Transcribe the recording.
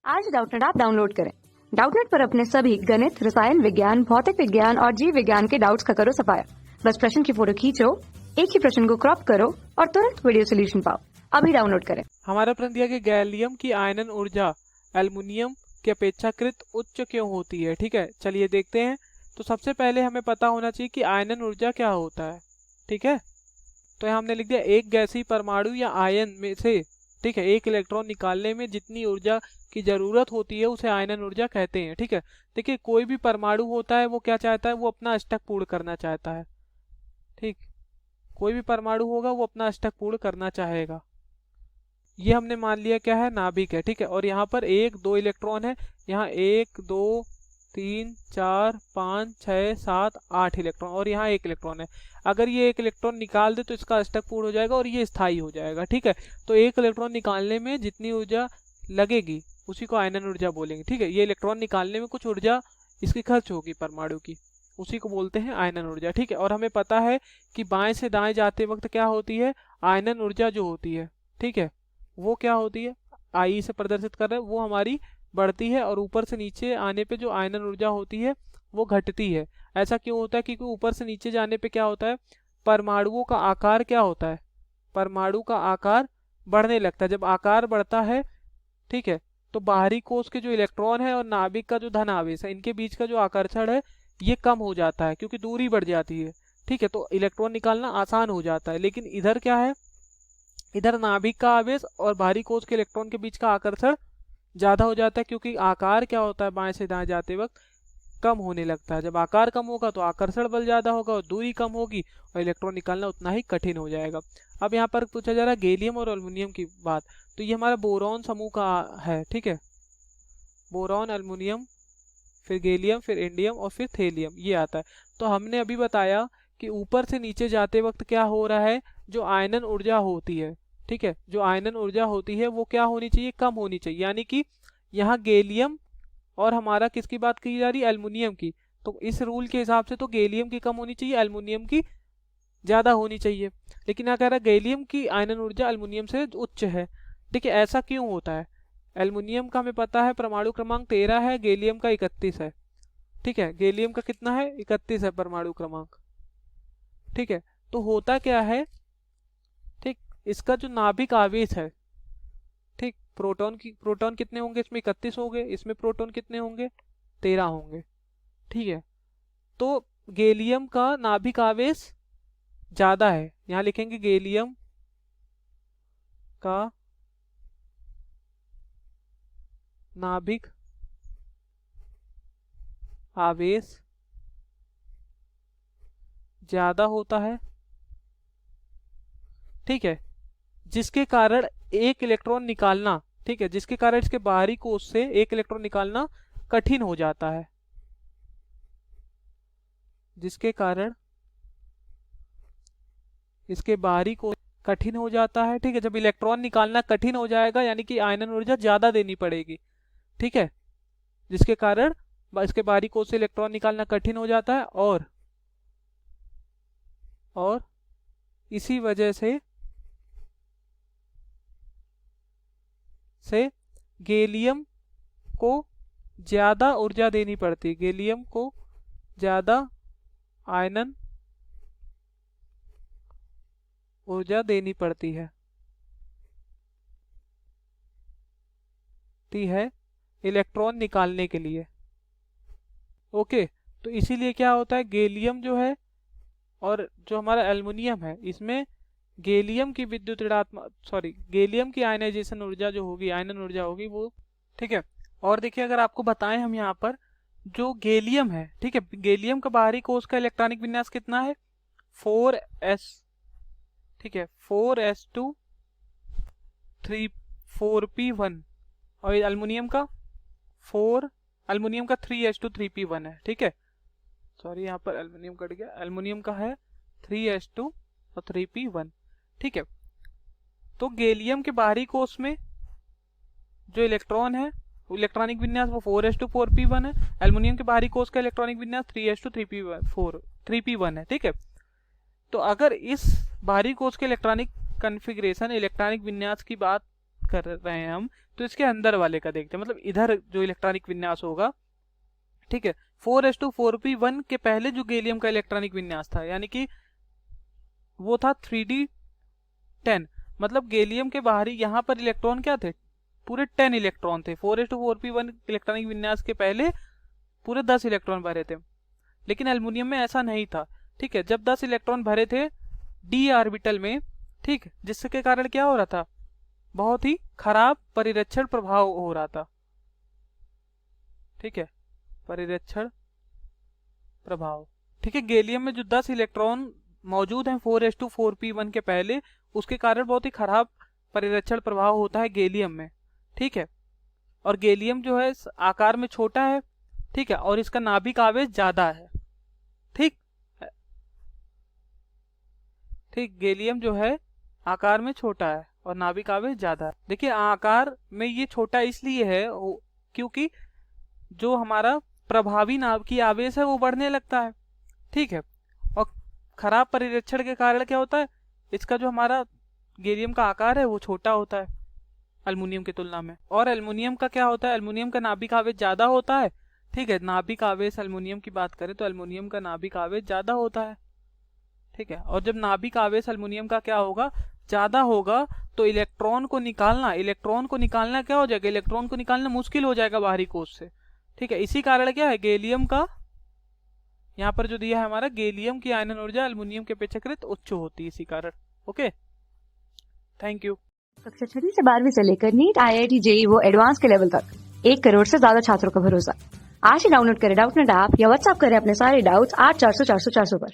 आज Doubtnut app download करें। Doubtnut पर अपने सभी गणित, रसायन विज्ञान, भौतिक विज्ञान और जीव विज्ञान के डाउट्स का करो सफाया। बस प्रश्न की फोटो खींचो, एक ही प्रश्न को क्रॉप करो और तुरंत वीडियो सोल्यूशन पाओ। अभी डाउनलोड करें। हमारा प्रश्न दिया कि गैलियम की आयनन ऊर्जा एल्युमिनियम की अपेक्षाकृत उच्च क्यों होती है। ठीक है, चलिए देखते हैं। तो सबसे पहले हमें पता होना चाहिए कि आयनन ऊर्जा क्या होता है। ठीक है, तो यहाँ हमने लिख दिया एक गैसीय परमाणु या आयन में से, ठीक है, एक इलेक्ट्रॉन निकालने में जितनी ऊर्जा की जरूरत होती है उसे आयनन ऊर्जा कहते हैं। ठीक है, देखिए कोई भी परमाणु होता है वो क्या चाहता है, वो अपना अष्टक पूर्ण करना चाहता है। ठीक, कोई भी परमाणु होगा वो अपना अष्टक पूर्ण करना चाहेगा। ये हमने मान लिया क्या है, नाभिक है। ठीक है, और यहाँ पर एक दो इलेक्ट्रॉन है, यहाँ 1 2 3 4 5 6 7 8 इलेक्ट्रॉन, और यहाँ एक इलेक्ट्रॉन है। अगर ये एक इलेक्ट्रॉन निकाल दे तो इसका अष्टक पूर्ण हो जाएगा और ये स्थायी हो जाएगा। ठीक है, तो एक इलेक्ट्रॉन निकालने में जितनी ऊर्जा लगेगी उसी को आयनन ऊर्जा बोलेंगे। ठीक है, ये इलेक्ट्रॉन निकालने में कुछ ऊर्जा इसकी खर्च होगी परमाणु की, उसी को बोलते हैं आयनन ऊर्जा। ठीक है, और हमें पता है कि बाएं से दाएं जाते वक्त क्या होती है, आयनन ऊर्जा जो होती है, ठीक है, वो क्या होती है, आई से प्रदर्शित कर रहे हैं, वो हमारी बढ़ती है, और ऊपर से नीचे आने पे जो आयनन ऊर्जा होती है वो घटती है। ऐसा क्यों होता है, क्योंकि ऊपर से नीचे जाने पे क्या होता है, परमाणुओं का आकार क्या होता है, परमाणु का आकार बढ़ने लगता है। जब आकार बढ़ता है, ठीक है, तो बाहरी कोश के जो इलेक्ट्रॉन है और नाभिक का जो धन आवेश है, इनके बीच का जो आकर्षण है ये कम हो जाता है क्योंकि दूरी बढ़ जाती है। ठीक है, तो इलेक्ट्रॉन निकालना आसान हो जाता है। लेकिन इधर क्या है, इधर नाभिक का आवेश और बाहरी कोश के इलेक्ट्रॉन के बीच का आकर्षण ज्यादा हो जाता है, क्योंकि आकार क्या होता है, बाएं से दाएं जाते वक्त कम होने लगता है। जब आकार कम होगा तो आकर्षण बल ज्यादा होगा और दूरी कम होगी और इलेक्ट्रॉन निकालना उतना ही कठिन हो जाएगा। अब यहाँ पर पूछा जा रहा है गैलियम और एल्युमिनियम की बात, तो ये हमारा बोरॉन समूह का है। ठीक है, बोरॉन, एल्युमिनियम, फिर गैलियम, फिर इंडियम और फिर थेलियम, ये आता है। तो हमने अभी बताया कि ऊपर से नीचे जाते वक्त क्या हो रहा है, जो आयनन ऊर्जा होती है, ठीक है, जो आयनन ऊर्जा होती है वो क्या होनी चाहिए, कम होनी चाहिए। यानी कि यहाँ गैलियम और हमारा किसकी बात की जा रही है, एल्युमिनियम की। तो इस रूल के हिसाब से तो गैलियम की कम होनी चाहिए, एल्युमिनियम की ज्यादा होनी चाहिए। लेकिन यहाँ कह रहा है गैलियम की आयनन ऊर्जा एल्युमिनियम से उच्च है। देखिए ऐसा क्यों होता है, एल्युमिनियम का हमें पता है परमाणु क्रमांक 13 है, गैलियम का 31 है। ठीक है, गैलियम का कितना है, 31 है परमाणु क्रमांक। ठीक है, तो होता क्या है, ठीक, इसका जो नाभिक आवेश है, ठीक, प्रोटॉन कितने होंगे इसमें, 31 होंगे, इसमें प्रोटॉन कितने होंगे, 13 होंगे। ठीक है, तो गैलियम का नाभिक आवेश ज्यादा है, यहां लिखेंगे गैलियम का नाभिक आवेश ज्यादा होता है। ठीक है, जिसके कारण एक इलेक्ट्रॉन निकालना, ठीक है, जिसके कारण इसके बाहरी कोश से एक इलेक्ट्रॉन निकालना कठिन हो जाता है, जिसके कारण इसके बाहरी कोश कठिन हो जाता है। ठीक है, जब इलेक्ट्रॉन निकालना कठिन हो जाएगा यानी कि आयनन ऊर्जा ज्यादा देनी पड़ेगी। ठीक है, जिसके कारण इसके बाहरी कोश से इलेक्ट्रॉन निकालना कठिन हो जाता है, और इसी वजह से गैलियम को ज्यादा ऊर्जा देनी पड़ती है, गैलियम को ज्यादा आयनन ऊर्जा देनी पड़ती है इलेक्ट्रॉन निकालने के लिए। ओके, तो इसीलिए क्या होता है, गैलियम जो है और जो हमारा एल्युमिनियम है, इसमें गैलियम की विद्युत ऋणात्मक, सॉरी, गैलियम की आयनाइजेशन ऊर्जा जो होगी, आयनन ऊर्जा होगी वो। ठीक है, और देखिए अगर आपको बताएं हम यहाँ पर जो गैलियम है, ठीक है, गैलियम का बाहरी कोश का इलेक्ट्रॉनिक विन्यास कितना है, 4s, ठीक है, 4s2 4p1, और एल्युमिनियम का 3s2 3p1 है। ठीक है, सॉरी यहाँ पर एल्युमिनियम कट गया, एल्युमिनियम का है 3s2 और 3p1। ठीक है, तो गैलियम के बाहरी कोश में जो इलेक्ट्रॉन है इलेक्ट्रॉनिक विन्यास वो 4s2 4p1 है, एल्युमिनियम के बाहरी कोश का इलेक्ट्रॉनिक विन्यास 3s2 3p1 है। ठीक है, तो अगर इस बाहरी कोश के इलेक्ट्रॉनिक कॉन्फ़िगरेशन, इलेक्ट्रॉनिक विन्यास की बात कर रहे हैं हम, तो इसके अंदर वाले का देखते हैं, मतलब इधर जो इलेक्ट्रॉनिक विन्यास होगा, ठीक है। 4s2 4p1 के पहले जो गैलियम का इलेक्ट्रॉनिक विन्यास था, यानी कि वो था 3d10, मतलब गैलियम के बाहरी यहाँ पर इलेक्ट्रॉन क्या थे, पूरे 10 इलेक्ट्रॉन थे। 4s2 4p1 इलेक्ट्रॉनिक विन्यास के पहले पूरे 10 इलेक्ट्रॉन भरे थे, लेकिन एल्युमिनियम में ऐसा नहीं था, ठीक है। जब 10 इलेक्ट्रॉन भरे थे d ऑर्बिटल में, ठीक, जिसके कारण क्या हो रहा था, बहुत ही खराब परिरक्षण प्रभाव हो रहा था, ठीक है, परिरक्षण प्रभाव, ठीक है। गैलियम में जो 10 इलेक्ट्रॉन मौजूद हैं 4s2 4p1 के पहले, उसके कारण बहुत ही खराब परिरक्षण प्रभाव होता है गैलियम में, ठीक है। और गैलियम जो है आकार में छोटा है, ठीक है, और इसका नाभिक आवेश ज्यादा है, ठीक ठीक। गैलियम जो है आकार में छोटा है और नाभिक आवेश ज्यादा है। देखिए आकार में ये छोटा इसलिए है क्योंकि जो हमारा प्रभावी नाभिकीय आवेश है वो बढ़ने लगता है, ठीक है। और खराब परिरक्षण के कारण क्या होता है, इसका जो हमारा गैलियम का आकार है वो छोटा होता है एल्युमिनियम की तुलना में। और एल्युमिनियम का क्या होता है, एल्युमिनियम का नाभिक आवेश ज्यादा होता है, ठीक है। नाभिक आवेश एल्युमिनियम की बात करें तो एल्युमिनियम का नाभिक आवेश ज्यादा होता है, ठीक है। और जब नाभिक आवेश एल्युमिनियम का क्या होगा, ज्यादा होगा, तो इलेक्ट्रॉन को निकालना क्या हो जाएगा, इलेक्ट्रॉन को निकालना मुश्किल हो जाएगा बाहरी कोश से, ठीक है। इसी कारण क्या है, गैलियम का यहाँ पर जो दिया है हमारा, गैलियम की आयनन ऊर्जा एल्युमिनियम के अपेक्षाकृत उच्च होती है इसी कारण। Okay, thank you. कक्षा 6 से 12वीं से लेकर नीट, IIT, JEE वो एडवांस के लेवल तक 1 करोड़ से ज्यादा छात्रों का भरोसा। आज ही डाउनलोड करें डाउटनेट ऐप या व्हाट्सएप करें अपने सारे डाउट्स 8400 400 400 पर।